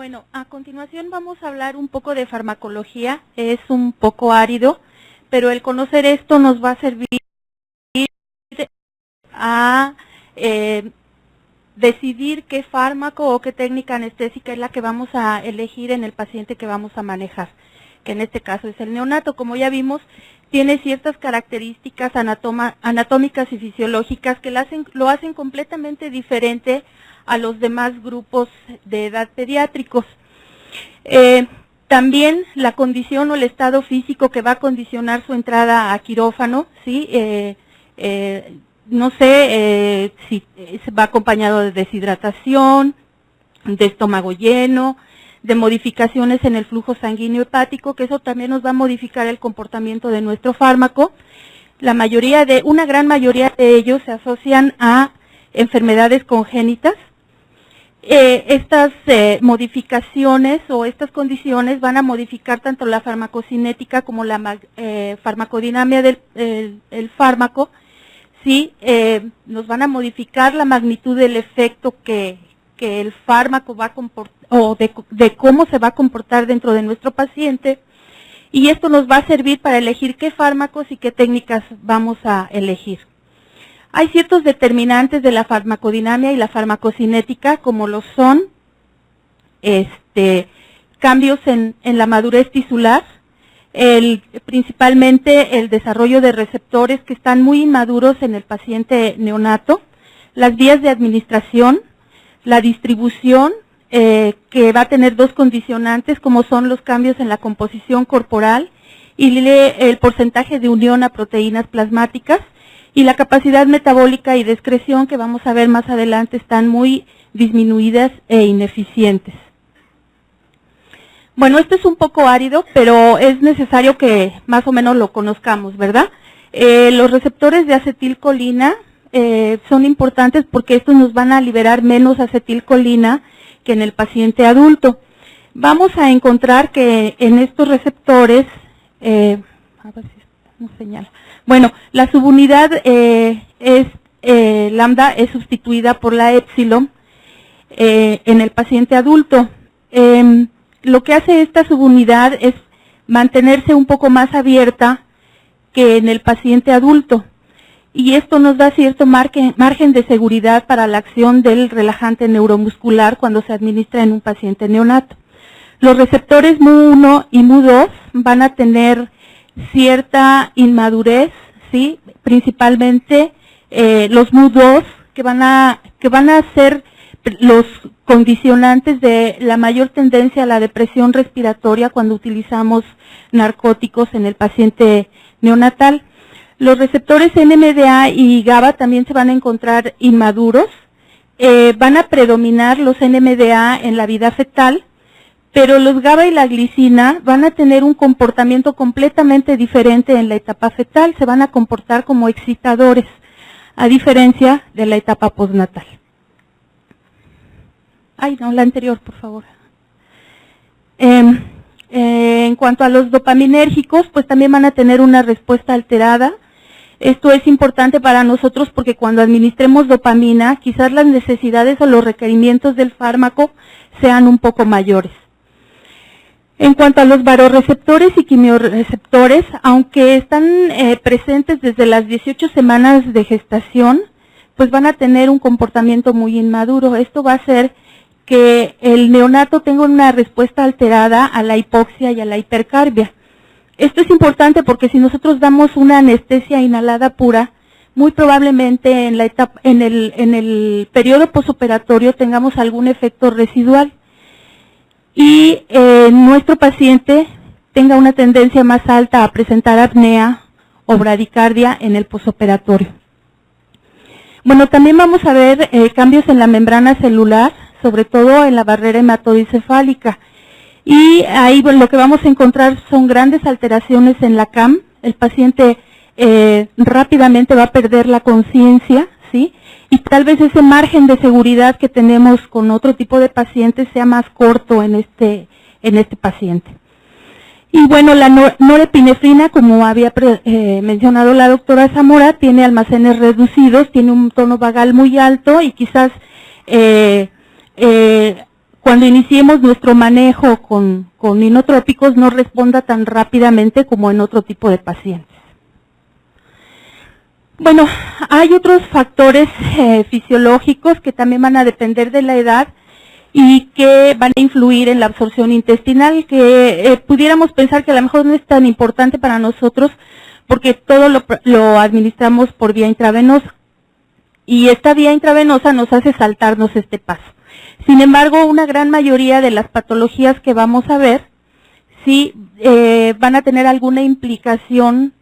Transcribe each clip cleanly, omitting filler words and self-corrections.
Bueno, a continuación vamos a hablar un poco de farmacología. Es un poco árido, pero el conocer esto nos va a servir a decidir qué fármaco o qué técnica anestésica es la que vamos a elegir en el paciente que vamos a manejar, que en este caso es el neonato. Como ya vimos, tiene ciertas características anatómicas y fisiológicas que lo hacen completamente diferente a los demás grupos de edad pediátricos. También la condición o el estado físico que va a condicionar su entrada a quirófano, ¿sí? No sé si va acompañado de deshidratación, de estómago lleno, de modificaciones en el flujo sanguíneo hepático, que eso también nos va a modificar el comportamiento de nuestro fármaco. Una gran mayoría de ellos se asocian a enfermedades congénitas. Estas modificaciones o estas condiciones van a modificar tanto la farmacocinética como la farmacodinamia del fármaco. Sí, nos van a modificar la magnitud del efecto que el fármaco va a comportar, o de cómo se va a comportar dentro de nuestro paciente, y esto nos va a servir para elegir qué fármacos y qué técnicas vamos a elegir. Hay ciertos determinantes de la farmacodinamia y la farmacocinética, como lo son cambios en la madurez tisular, principalmente el desarrollo de receptores que están muy inmaduros en el paciente neonato, las vías de administración, la distribución, que va a tener dos condicionantes, como son los cambios en la composición corporal y el porcentaje de unión a proteínas plasmáticas, y la capacidad metabólica y de excreción, que vamos a ver más adelante, están muy disminuidas e ineficientes. Bueno, esto es un poco árido, pero es necesario que más o menos lo conozcamos, ¿verdad? Los receptores de acetilcolina son importantes porque estos nos van a liberar menos acetilcolina que en el paciente adulto. Vamos a encontrar que en estos receptores, a ver si nos señala. Bueno, la subunidad lambda es sustituida por la épsilon en el paciente adulto. Lo que hace esta subunidad es mantenerse un poco más abierta que en el paciente adulto, y esto nos da cierto margen de seguridad para la acción del relajante neuromuscular cuando se administra en un paciente neonato. Los receptores MU1 y MU2 van a tener cierta inmadurez, ¿sí? Principalmente los MU2 que van a ser los condicionantes de la mayor tendencia a la depresión respiratoria cuando utilizamos narcóticos en el paciente neonatal. Los receptores NMDA y GABA también se van a encontrar inmaduros. Van a predominar los NMDA en la vida fetal, pero los GABA y la glicina van a tener un comportamiento completamente diferente en la etapa fetal. Se van a comportar como excitadores, a diferencia de la etapa postnatal. Ay, no, la anterior, por favor. En cuanto a los dopaminérgicos, pues también van a tener una respuesta alterada. Esto es importante para nosotros porque cuando administremos dopamina, quizás las necesidades o los requerimientos del fármaco sean un poco mayores. En cuanto a los varoreceptores y quimiorreceptores, aunque están presentes desde las 18 semanas de gestación, pues van a tener un comportamiento muy inmaduro. Esto va a hacer que el neonato tenga una respuesta alterada a la hipoxia y a la hipercarbia. Esto es importante porque si nosotros damos una anestesia inhalada pura, muy probablemente en el periodo posoperatorio tengamos algún efecto residual y nuestro paciente tenga una tendencia más alta a presentar apnea o bradicardia en el posoperatorio. Bueno, también vamos a ver cambios en la membrana celular, sobre todo en la barrera hematoencefálica. Y ahí lo que vamos a encontrar son grandes alteraciones en la CAM. El paciente rápidamente va a perder la conciencia, ¿sí? Y tal vez ese margen de seguridad que tenemos con otro tipo de pacientes sea más corto en este paciente. Y bueno, la norepinefrina, como había mencionado la doctora Zamora, tiene almacenes reducidos, tiene un tono vagal muy alto y quizás cuando iniciemos nuestro manejo con inotrópicos no responda tan rápidamente como en otro tipo de pacientes. Bueno, hay otros factores fisiológicos que también van a depender de la edad y que van a influir en la absorción intestinal, que pudiéramos pensar que a lo mejor no es tan importante para nosotros porque todo lo administramos por vía intravenosa. Y esta vía intravenosa nos hace saltarnos este paso. Sin embargo, una gran mayoría de las patologías que vamos a ver, sí van a tener alguna implicación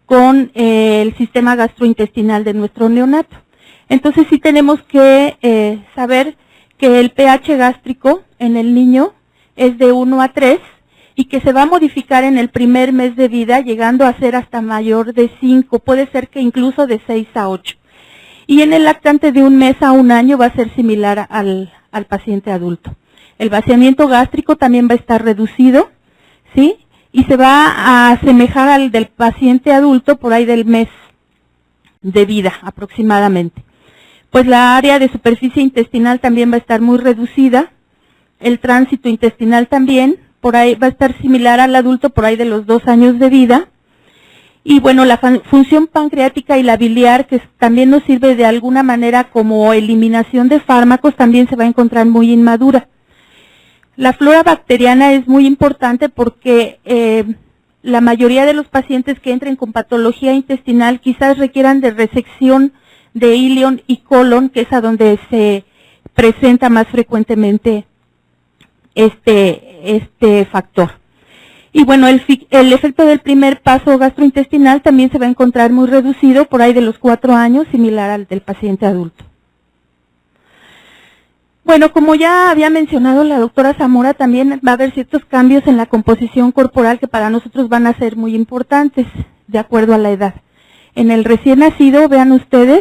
con el sistema gastrointestinal de nuestro neonato. Entonces sí tenemos que saber que el pH gástrico en el niño es de 1 a 3 y que se va a modificar en el primer mes de vida, llegando a ser hasta mayor de 5, puede ser que incluso de 6 a 8. Y en el lactante de 1 mes a 1 año va a ser similar al paciente adulto. El vaciamiento gástrico también va a estar reducido, ¿sí? Y se va a asemejar al del paciente adulto por ahí del mes de vida aproximadamente. Pues la área de superficie intestinal también va a estar muy reducida, el tránsito intestinal también, por ahí va a estar similar al adulto por ahí de los 2 años de vida. Y bueno, la función pancreática y la biliar, que también nos sirve de alguna manera como eliminación de fármacos, también se va a encontrar muy inmadura. La flora bacteriana es muy importante porque la mayoría de los pacientes que entren con patología intestinal quizás requieran de resección de ilion y colon, que es a donde se presenta más frecuentemente este factor. Y bueno, el efecto del primer paso gastrointestinal también se va a encontrar muy reducido por ahí de los 4 años, similar al del paciente adulto. Bueno, como ya había mencionado la doctora Zamora, también va a haber ciertos cambios en la composición corporal que para nosotros van a ser muy importantes, de acuerdo a la edad. En el recién nacido, vean ustedes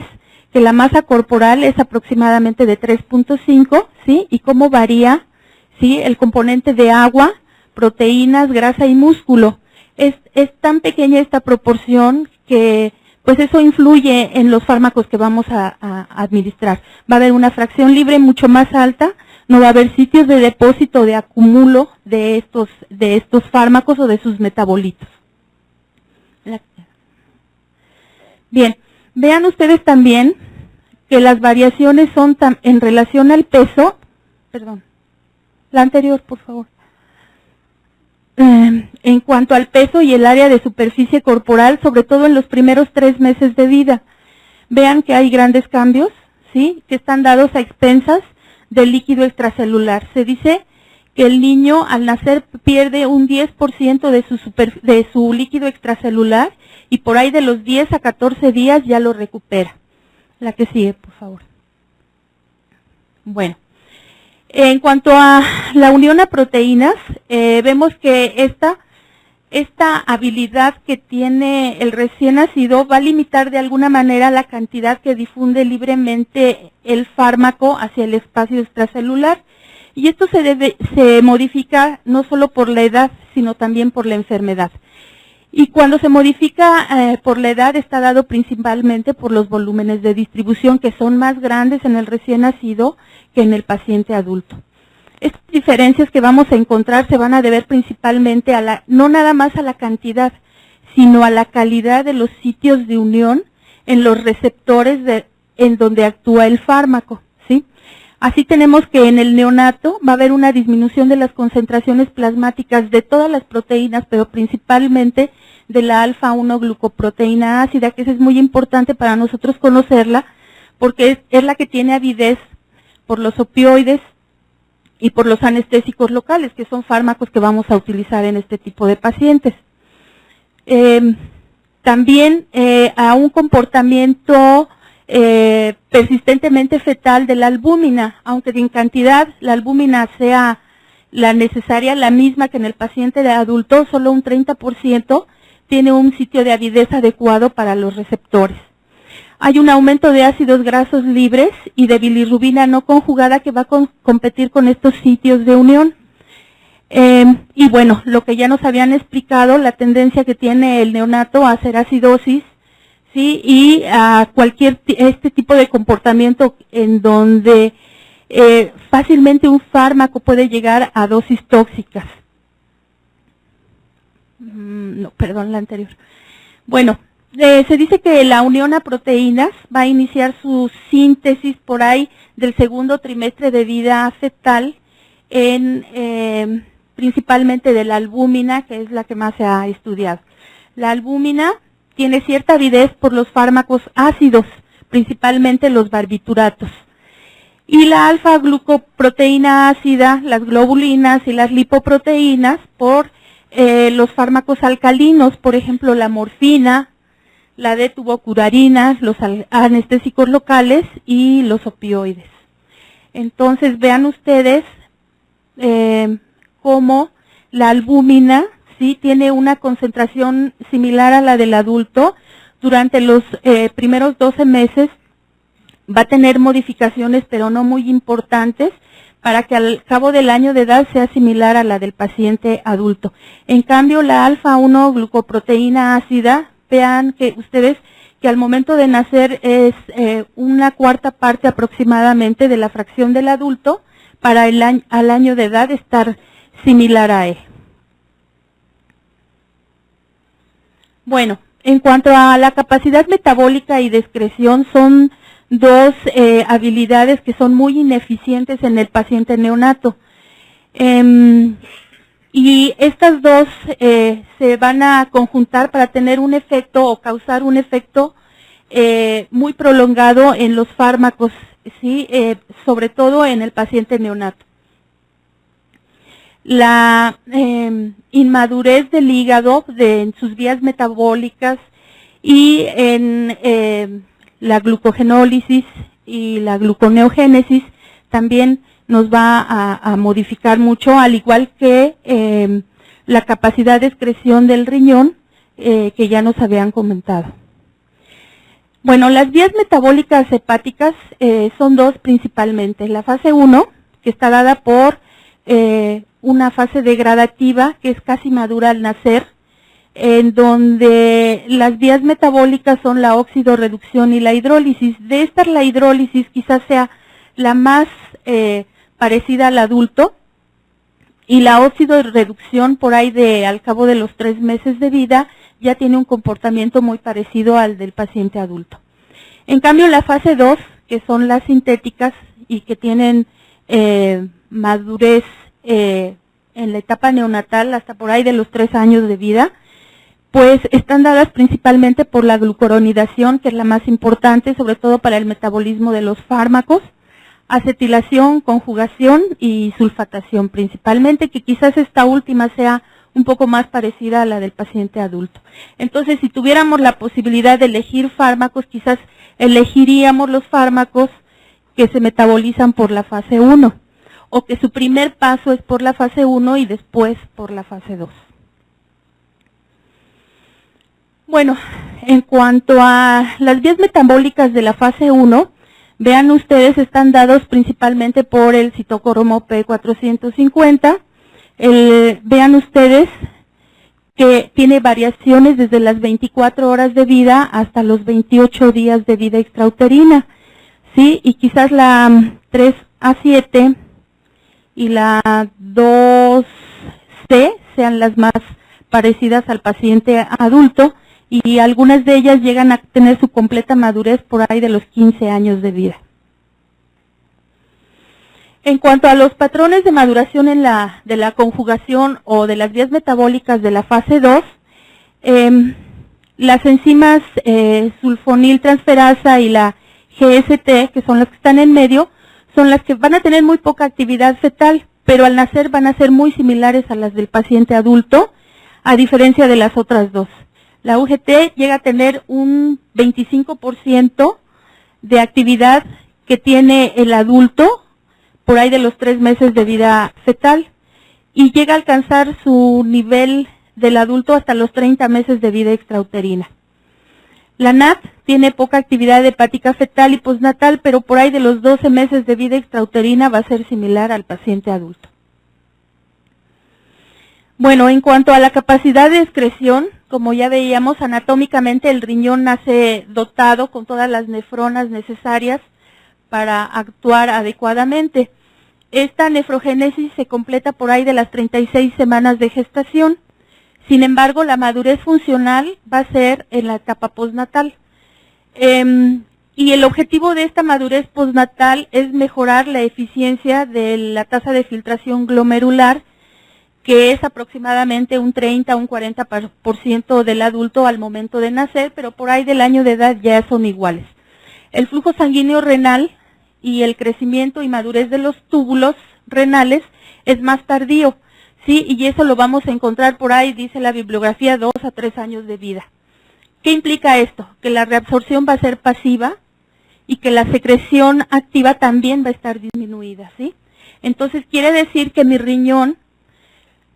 que la masa corporal es aproximadamente de 3.5, ¿sí? Y cómo varía, ¿sí? El componente de agua, proteínas, grasa y músculo. Es tan pequeña esta proporción que pues eso influye en los fármacos que vamos a administrar. Va a haber una fracción libre mucho más alta, no va a haber sitios de depósito, de acumulo de estos fármacos o de sus metabolitos. Bien, vean ustedes también que las variaciones son en relación al peso, perdón, la anterior por favor. En cuanto al peso y el área de superficie corporal, sobre todo en los primeros 3 meses de vida. Vean que hay grandes cambios, ¿sí? Que están dados a expensas del líquido extracelular. Se dice que el niño al nacer pierde un 10% de su líquido extracelular y por ahí de los 10 a 14 días ya lo recupera. La que sigue, por favor. Bueno. En cuanto a la unión a proteínas, vemos que esta habilidad que tiene el recién nacido va a limitar de alguna manera la cantidad que difunde libremente el fármaco hacia el espacio extracelular. Y esto se modifica no solo por la edad, sino también por la enfermedad. Y cuando se modifica por la edad está dado principalmente por los volúmenes de distribución que son más grandes en el recién nacido que en el paciente adulto. Estas diferencias que vamos a encontrar se van a deber principalmente no nada más a la cantidad, sino a la calidad de los sitios de unión en los receptores en donde actúa el fármaco, ¿sí? Así tenemos que en el neonato va a haber una disminución de las concentraciones plasmáticas de todas las proteínas, pero principalmente de la alfa-1 glucoproteína ácida, que es muy importante para nosotros conocerla, porque es la que tiene avidez por los opioides y por los anestésicos locales, que son fármacos que vamos a utilizar en este tipo de pacientes. También a un comportamiento persistentemente fetal de la albúmina, aunque en cantidad la albúmina sea la necesaria, la misma que en el paciente de adulto, solo un 30% tiene un sitio de avidez adecuado para los receptores. Hay un aumento de ácidos grasos libres y de bilirrubina no conjugada que va a competir con estos sitios de unión. Y bueno, lo que ya nos habían explicado, la tendencia que tiene el neonato a hacer acidosis, ¿sí? Y a este tipo de comportamiento en donde fácilmente un fármaco puede llegar a dosis tóxicas. No, perdón, la anterior. Bueno, se dice que la unión a proteínas va a iniciar su síntesis por ahí del segundo trimestre de vida fetal, principalmente de la albúmina, que es la que más se ha estudiado. La albúmina tiene cierta avidez por los fármacos ácidos, principalmente los barbituratos. Y la alfa-glucoproteína ácida, las globulinas y las lipoproteínas por los fármacos alcalinos, por ejemplo la morfina, la detubocurarina, los anestésicos locales y los opioides. Entonces vean ustedes cómo la albúmina sí tiene una concentración similar a la del adulto. Durante los primeros 12 meses va a tener modificaciones, pero no muy importantes, para que al cabo del año de edad sea similar a la del paciente adulto. En cambio, la alfa-1 glucoproteína ácida, vean que ustedes que al momento de nacer es una cuarta parte aproximadamente de la fracción del adulto, para al año de edad estar similar a él. Bueno, en cuanto a la capacidad metabólica y de excreción, son dos habilidades que son muy ineficientes en el paciente neonato. Y estas dos se van a conjuntar para tener un efecto o causar un efecto muy prolongado en los fármacos, ¿sí? Sobre todo en el paciente neonato. La inmadurez del hígado en sus vías metabólicas y en la glucogenólisis y la gluconeogénesis también nos va a modificar mucho, al igual que la capacidad de excreción del riñón que ya nos habían comentado. Bueno, las vías metabólicas hepáticas son dos principalmente. La fase 1, que está dada por una fase degradativa que es casi madura al nacer, en donde las vías metabólicas son la oxidorreducción y la hidrólisis. De estas, la hidrólisis quizás sea la más parecida al adulto, y la oxidorreducción por ahí al cabo de los 3 meses de vida ya tiene un comportamiento muy parecido al del paciente adulto. En cambio, la fase 2, que son las sintéticas y que tienen madurez en la etapa neonatal hasta por ahí de los 3 años de vida, pues están dadas principalmente por la glucoronidación, que es la más importante, sobre todo para el metabolismo de los fármacos, acetilación, conjugación y sulfatación principalmente, que quizás esta última sea un poco más parecida a la del paciente adulto. Entonces, si tuviéramos la posibilidad de elegir fármacos, quizás elegiríamos los fármacos que se metabolizan por la fase 1, o que su primer paso es por la fase 1 y después por la fase 2. Bueno, en cuanto a las vías metabólicas de la fase 1, vean ustedes, están dados principalmente por el citocromo P450. Vean ustedes que tiene variaciones desde las 24 horas de vida hasta los 28 días de vida extrauterina, ¿sí? Y quizás la 3A7 y la 2C sean las más parecidas al paciente adulto, y algunas de ellas llegan a tener su completa madurez por ahí de los 15 años de vida. En cuanto a los patrones de maduración de la conjugación o de las vías metabólicas de la fase 2, las enzimas sulfoniltransferasa y la GST, que son las que están en medio, son las que van a tener muy poca actividad fetal, pero al nacer van a ser muy similares a las del paciente adulto, a diferencia de las otras dos. La UGT llega a tener un 25% de actividad que tiene el adulto por ahí de los 3 meses de vida fetal, y llega a alcanzar su nivel del adulto hasta los 30 meses de vida extrauterina. La NAT tiene poca actividad hepática fetal y postnatal, pero por ahí de los 12 meses de vida extrauterina va a ser similar al paciente adulto. Bueno, en cuanto a la capacidad de excreción, como ya veíamos, anatómicamente el riñón nace dotado con todas las nefronas necesarias para actuar adecuadamente. Esta nefrogénesis se completa por ahí de las 36 semanas de gestación. Sin embargo, la madurez funcional va a ser en la etapa postnatal. Y el objetivo de esta madurez postnatal es mejorar la eficiencia de la tasa de filtración glomerular, que es aproximadamente un 30 a un 40% del adulto al momento de nacer, pero por ahí del año de edad ya son iguales. El flujo sanguíneo renal y el crecimiento y madurez de los túbulos renales es más tardío, ¿sí? Y eso lo vamos a encontrar por ahí, dice la bibliografía, 2 a 3 años de vida. ¿Qué implica esto? Que la reabsorción va a ser pasiva y que la secreción activa también va a estar disminuida, ¿sí? Entonces quiere decir que mi riñón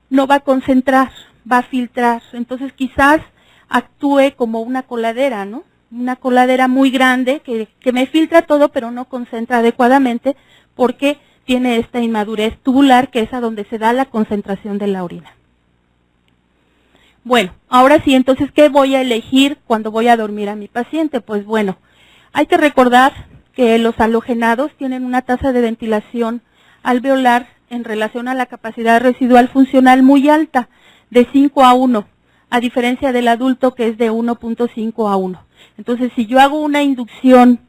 no va a concentrar, va a filtrar. Entonces quizás actúe como una coladera, ¿no? Una coladera muy grande que me filtra todo, pero no concentra adecuadamente porque tiene esta inmadurez tubular, que es a donde se da la concentración de la orina. Bueno, ahora sí, entonces, ¿qué voy a elegir cuando voy a dormir a mi paciente? Pues bueno, hay que recordar que los halogenados tienen una tasa de ventilación alveolar en relación a la capacidad residual funcional muy alta, de 5 a 1, a diferencia del adulto que es de 1.5 a 1. Entonces, si yo hago una inducción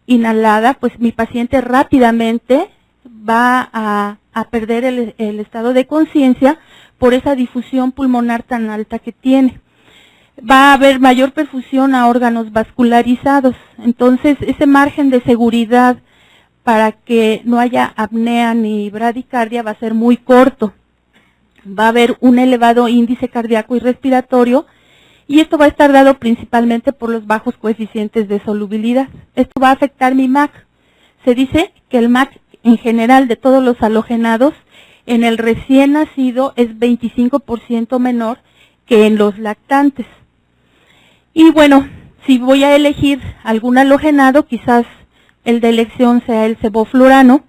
inhalada, pues mi paciente rápidamente va a perder el estado de conciencia por esa difusión pulmonar tan alta que tiene. Va a haber mayor perfusión a órganos vascularizados. Entonces, ese margen de seguridad para que no haya apnea ni bradicardia va a ser muy corto. Va a haber un elevado índice cardíaco y respiratorio, y esto va a estar dado principalmente por los bajos coeficientes de solubilidad. Esto va a afectar mi MAC. Se dice que el MAC en general de todos los halogenados en el recién nacido es 25% menor que en los lactantes. Y bueno, si voy a elegir algún halogenado, quizás el de elección sea el sevoflurano,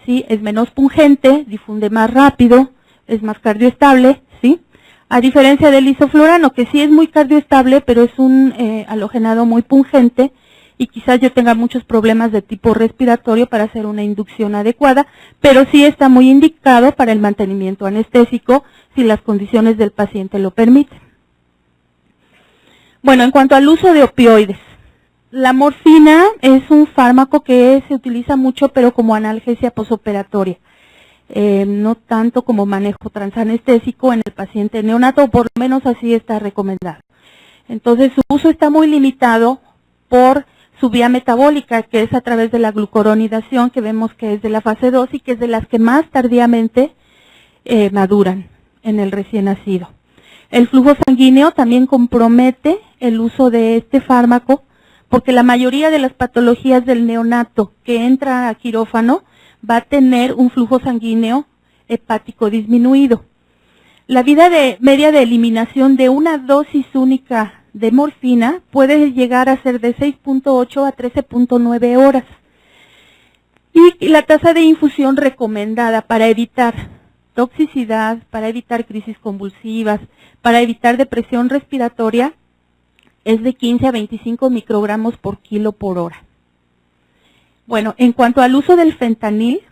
¿sí? Es menos pungente, difunde más rápido, es más cardioestable, ¿sí? A diferencia del isoflurano, que sí es muy cardioestable, pero es un halogenado muy pungente, y quizás yo tenga muchos problemas de tipo respiratorio para hacer una inducción adecuada, pero sí está muy indicado para el mantenimiento anestésico si las condiciones del paciente lo permiten. Bueno, en cuanto al uso de opioides, la morfina es un fármaco que se utiliza mucho, pero como analgesia posoperatoria, no tanto como manejo transanestésico en el paciente neonato, o por lo menos así está recomendado. Entonces, su uso está muy limitado por su vía metabólica, que es a través de la glucoronidación, que vemos que es de la fase 2 y que es de las que más tardíamente maduran en el recién nacido. El flujo sanguíneo también compromete el uso de este fármaco, porque la mayoría de las patologías del neonato que entra a quirófano va a tener un flujo sanguíneo hepático disminuido. La vida media de eliminación de una dosis única de morfina puede llegar a ser de 6.8 a 13.9 horas. Y la tasa de infusión recomendada para evitar toxicidad, para evitar crisis convulsivas, para evitar depresión respiratoria, es de 15 a 25 microgramos por kilo por hora. Bueno, en cuanto al uso del fentanil,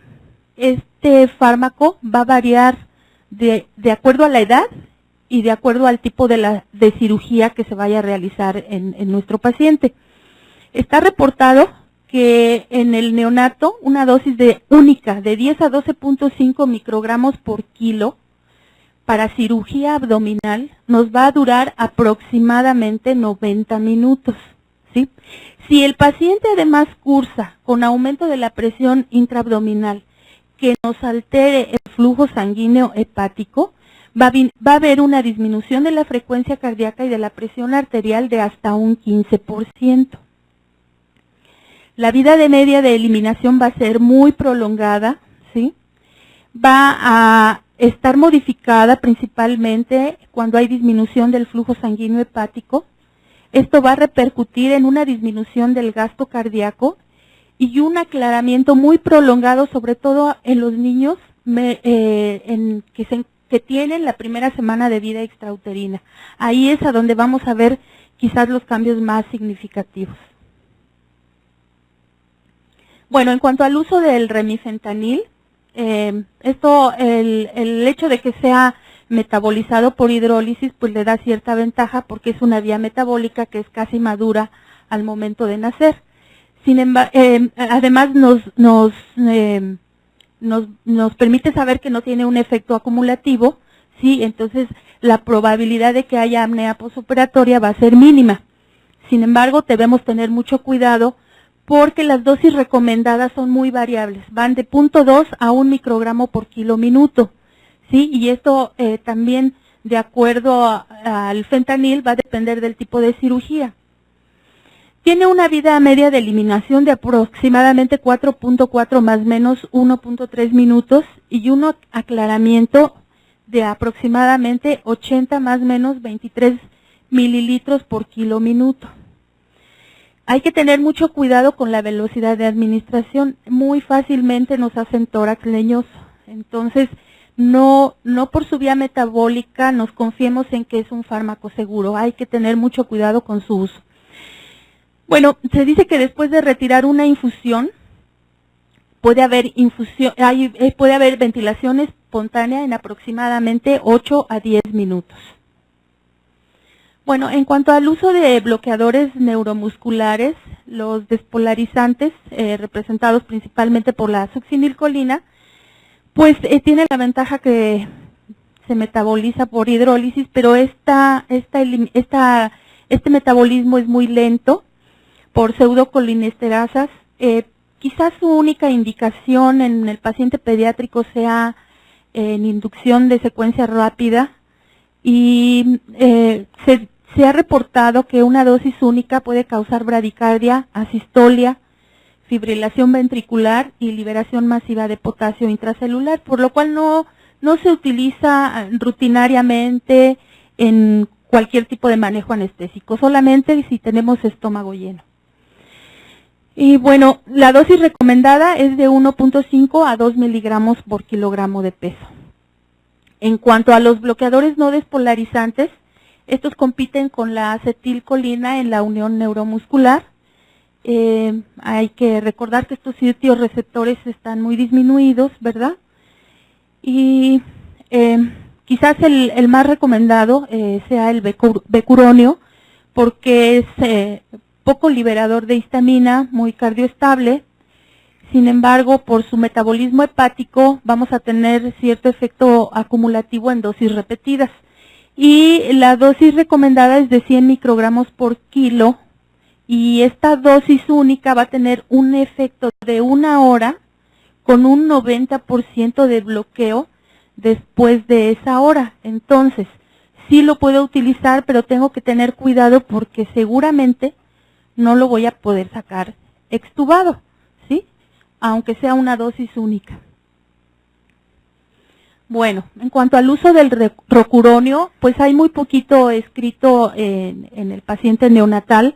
este fármaco va a variar de acuerdo a la edad y de acuerdo al tipo de cirugía que se vaya a realizar en nuestro paciente. Está reportado que en el neonato una dosis única de 10 a 12.5 microgramos por kilo para cirugía abdominal nos va a durar aproximadamente 90 minutos. ¿Sí? Si el paciente además cursa con aumento de la presión intraabdominal que nos altere el flujo sanguíneo hepático, va a haber una disminución de la frecuencia cardíaca y de la presión arterial de hasta un 15%. La vida de media de eliminación va a ser muy prolongada, ¿sí? Va a estar modificada principalmente cuando hay disminución del flujo sanguíneo hepático. Esto va a repercutir en una disminución del gasto cardíaco y un aclaramiento muy prolongado, sobre todo en los niños que tienen la primera semana de vida extrauterina. Ahí es a donde vamos a ver quizás los cambios más significativos. Bueno, en cuanto al uso del remifentanil, el hecho de que sea metabolizado por hidrólisis, pues le da cierta ventaja porque es una vía metabólica que es casi madura al momento de nacer. Sin embargo, además nos permite saber que no tiene un efecto acumulativo, ¿sí? Entonces la probabilidad de que haya apnea posoperatoria va a ser mínima. Sin embargo, debemos tener mucho cuidado porque las dosis recomendadas son muy variables, van de 0.2 a 1 microgramo por kilo minuto, ¿sí? Y esto también, de acuerdo al fentanil, va a depender del tipo de cirugía. Tiene una vida media de eliminación de aproximadamente 4.4 más menos 1.3 minutos y un aclaramiento de aproximadamente 80 más menos 23 mililitros por kilo minuto. Hay que tener mucho cuidado con la velocidad de administración. Muy fácilmente nos hacen tórax leñoso. Entonces, no por su vía metabólica nos confiemos en que es un fármaco seguro. Hay que tener mucho cuidado con su uso. Bueno, se dice que después de retirar una infusión, puede haber ventilación espontánea en aproximadamente 8 a 10 minutos. Bueno, en cuanto al uso de bloqueadores neuromusculares, los despolarizantes, representados principalmente por la succinilcolina, pues tiene la ventaja que se metaboliza por hidrólisis, pero este metabolismo es muy lento por pseudocolinesterasas. Quizás su única indicación en el paciente pediátrico sea en inducción de secuencia rápida y se ha reportado que una dosis única puede causar bradicardia, asistolia, fibrilación ventricular y liberación masiva de potasio intracelular, por lo cual no se utiliza rutinariamente en cualquier tipo de manejo anestésico, solamente si tenemos estómago lleno. Y bueno, la dosis recomendada es de 1.5 a 2 miligramos por kilogramo de peso. En cuanto a los bloqueadores no despolarizantes, estos compiten con la acetilcolina en la unión neuromuscular. Hay que recordar que estos sitios receptores están muy disminuidos, ¿verdad? Y quizás el más recomendado sea el becuronio, porque es poco liberador de histamina, muy cardioestable. Sin embargo, por su metabolismo hepático, vamos a tener cierto efecto acumulativo en dosis repetidas. Y la dosis recomendada es de 100 microgramos por kilo, y esta dosis única va a tener un efecto de 1 hora con un 90% de bloqueo después de esa hora. Entonces, sí lo puedo utilizar, pero tengo que tener cuidado porque seguramente no lo voy a poder sacar extubado, ¿sí? Aunque sea una dosis única. Bueno, en cuanto al uso del rocuronio, pues hay muy poquito escrito en el paciente neonatal.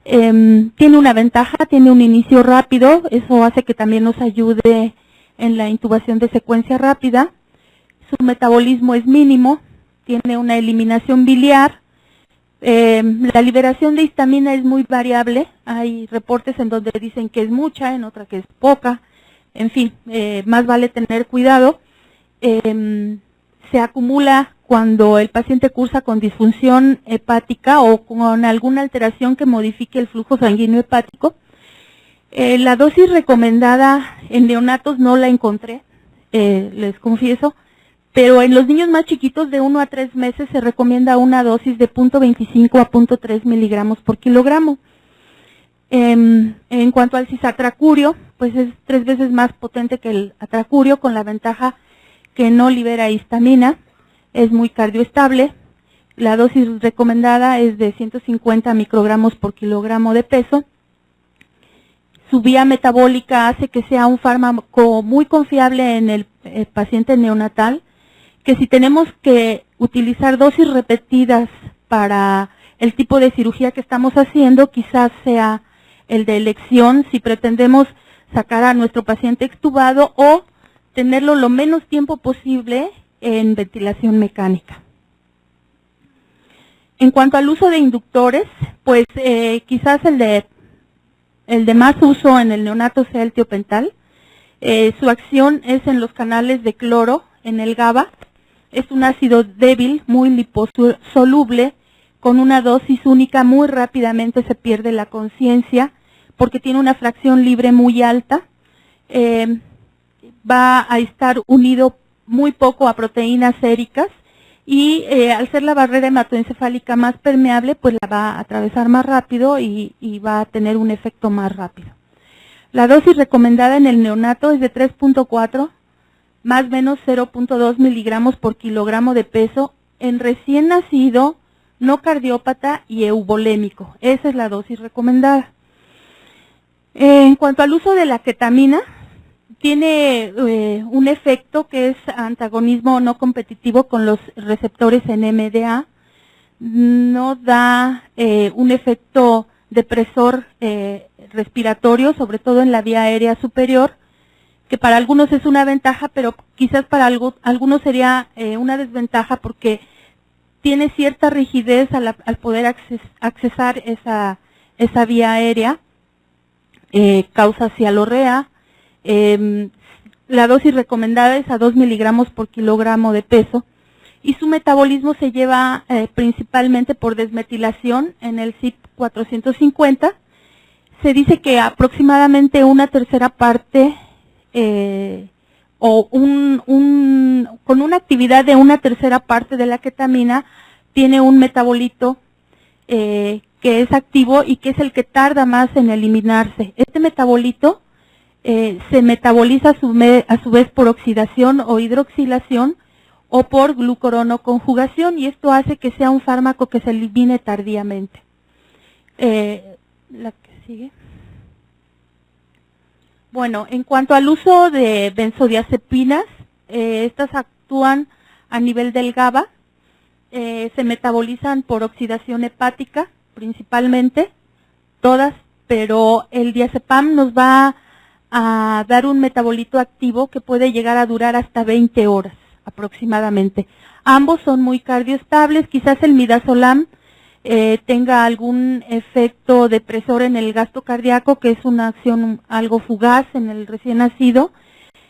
Tiene una ventaja, tiene un inicio rápido, eso hace que también nos ayude en la intubación de secuencia rápida. Su metabolismo es mínimo, tiene una eliminación biliar. La liberación de histamina es muy variable, hay reportes en donde dicen que es mucha, en otra que es poca, en fin, más vale tener cuidado. Se acumula cuando el paciente cursa con disfunción hepática o con alguna alteración que modifique el flujo sanguíneo hepático. La dosis recomendada en neonatos no la encontré, les confieso, pero en los niños más chiquitos de 1 a 3 meses se recomienda una dosis de 0.25 a 0.3 miligramos por kilogramo. En cuanto al cisatracurio, pues es 3 veces más potente que el atracurio, con la ventaja que no libera histamina, es muy cardioestable. La dosis recomendada es de 150 microgramos por kilogramo de peso. Su vía metabólica hace que sea un fármaco muy confiable en el paciente neonatal, que si tenemos que utilizar dosis repetidas para el tipo de cirugía que estamos haciendo, quizás sea el de elección si pretendemos sacar a nuestro paciente extubado o tenerlo lo menos tiempo posible en ventilación mecánica. En cuanto al uso de inductores, pues quizás el el de más uso en el neonato sea el tiopental. Su acción es en los canales de cloro, en el GABA. Es un ácido débil, muy liposoluble, con una dosis única, muy rápidamente se pierde la conciencia, porque tiene una fracción libre muy alta. Va a estar unido muy poco a proteínas séricas y al ser la barrera hematoencefálica más permeable, pues la va a atravesar más rápido y va a tener un efecto más rápido. La dosis recomendada en el neonato es de 3.4 más o menos 0.2 miligramos por kilogramo de peso en recién nacido, no cardiópata y eubolémico. Esa es la dosis recomendada. En cuanto al uso de la ketamina, tiene un efecto que es antagonismo no competitivo con los receptores NMDA. No da un efecto depresor respiratorio, sobre todo en la vía aérea superior, que para algunos es una ventaja, pero quizás para algunos sería una desventaja porque tiene cierta rigidez al poder accesar esa vía aérea, causa cialorrea. La dosis recomendada es a 2 miligramos por kilogramo de peso y su metabolismo se lleva principalmente por desmetilación en el CYP450. Se dice que aproximadamente una tercera parte con una actividad de una tercera parte de la ketamina tiene un metabolito que es activo y que es el que tarda más en eliminarse. Este metabolito se metaboliza a su vez por oxidación o hidroxilación o por glucuronoconjugación y esto hace que sea un fármaco que se elimine tardíamente. La que sigue. Bueno, en cuanto al uso de benzodiazepinas, estas actúan a nivel del GABA, se metabolizan por oxidación hepática principalmente, todas, pero el diazepam nos va a dar un metabolito activo que puede llegar a durar hasta 20 horas aproximadamente. Ambos son muy cardioestables, quizás el midazolam tenga algún efecto depresor en el gasto cardíaco, que es una acción algo fugaz en el recién nacido.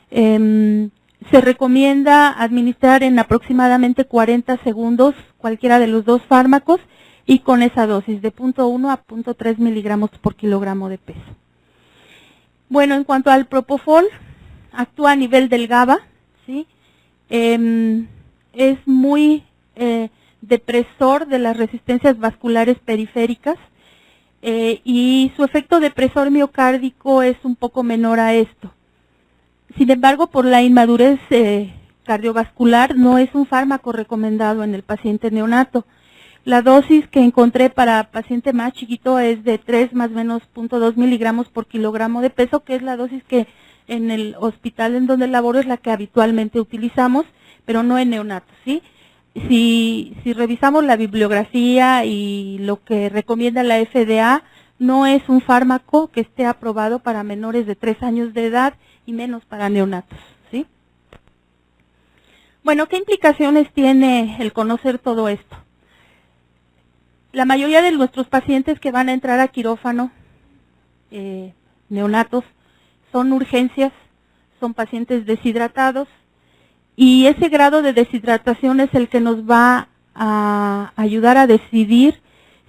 Se recomienda administrar en aproximadamente 40 segundos cualquiera de los dos fármacos y con esa dosis de 0.1 a 0.3 miligramos por kilogramo de peso. Bueno, en cuanto al propofol, actúa a nivel del GABA, ¿sí? Es muy depresor de las resistencias vasculares periféricas y su efecto depresor miocárdico es un poco menor a esto. Sin embargo, por la inmadurez cardiovascular no es un fármaco recomendado en el paciente neonato. La dosis que encontré para paciente más chiquito es de 3 más o menos 0.2 miligramos por kilogramo de peso, que es la dosis que en el hospital en donde laboro es la que habitualmente utilizamos, pero no en neonatos, ¿sí? Si revisamos la bibliografía y lo que recomienda la FDA, no es un fármaco que esté aprobado para menores de 3 años de edad y menos para neonatos, ¿sí? Bueno, ¿qué implicaciones tiene el conocer todo esto? La mayoría de nuestros pacientes que van a entrar a quirófano, neonatos, son urgencias, son pacientes deshidratados, y ese grado de deshidratación es el que nos va a ayudar a decidir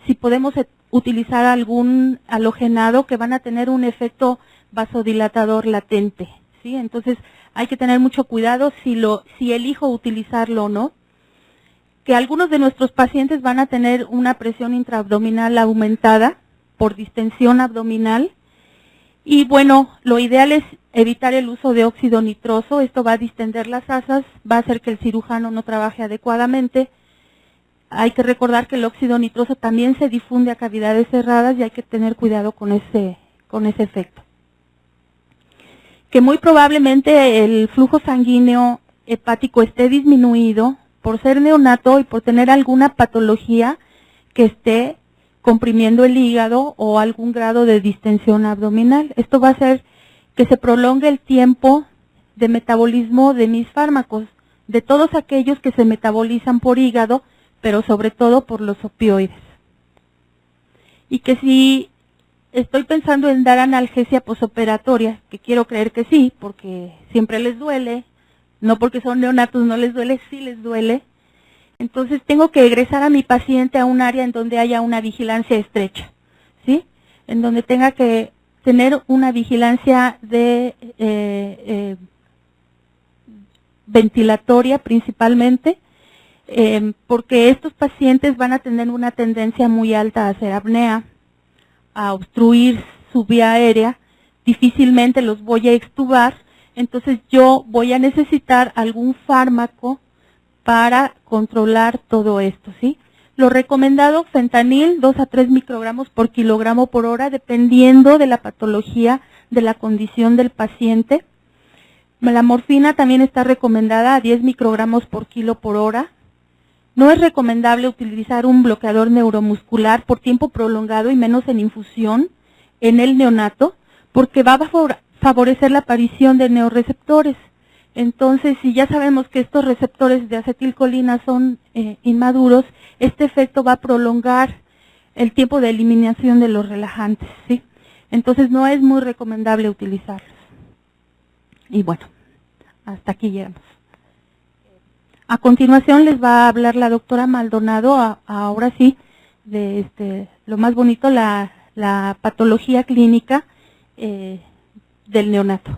si podemos utilizar algún halogenado que van a tener un efecto vasodilatador latente, ¿sí? Entonces hay que tener mucho cuidado si elijo utilizarlo o no. Que algunos de nuestros pacientes van a tener una presión intraabdominal aumentada por distensión abdominal. Y bueno, lo ideal es evitar el uso de óxido nitroso. Esto va a distender las asas, va a hacer que el cirujano no trabaje adecuadamente. Hay que recordar que el óxido nitroso también se difunde a cavidades cerradas y hay que tener cuidado con ese efecto. Que muy probablemente el flujo sanguíneo hepático esté disminuido por ser neonato y por tener alguna patología que esté comprimiendo el hígado o algún grado de distensión abdominal. Esto va a hacer que se prolongue el tiempo de metabolismo de mis fármacos, de todos aquellos que se metabolizan por hígado, pero sobre todo por los opioides. Y que si estoy pensando en dar analgesia posoperatoria, que quiero creer que sí, porque siempre les duele, no porque son neonatos no les duele, sí les duele. Entonces tengo que egresar a mi paciente a un área en donde haya una vigilancia estrecha, ¿sí? En donde tenga que tener una vigilancia de ventilatoria principalmente, porque estos pacientes van a tener una tendencia muy alta a hacer apnea, a obstruir su vía aérea, difícilmente los voy a extubar, entonces yo voy a necesitar algún fármaco para controlar todo esto, ¿sí? Lo recomendado, fentanil, 2 a 3 microgramos por kilogramo por hora, dependiendo de la patología, de la condición del paciente. La morfina también está recomendada a 10 microgramos por kilo por hora. No es recomendable utilizar un bloqueador neuromuscular por tiempo prolongado y menos en infusión en el neonato, porque va a favorecer la aparición de neoreceptores. Entonces, si ya sabemos que estos receptores de acetilcolina son inmaduros, este efecto va a prolongar el tiempo de eliminación de los relajantes, ¿sí? Entonces, no es muy recomendable utilizarlos. Y bueno, hasta aquí llegamos. A continuación les va a hablar la doctora Maldonado, ahora sí, de lo más bonito, la patología clínica del neonato.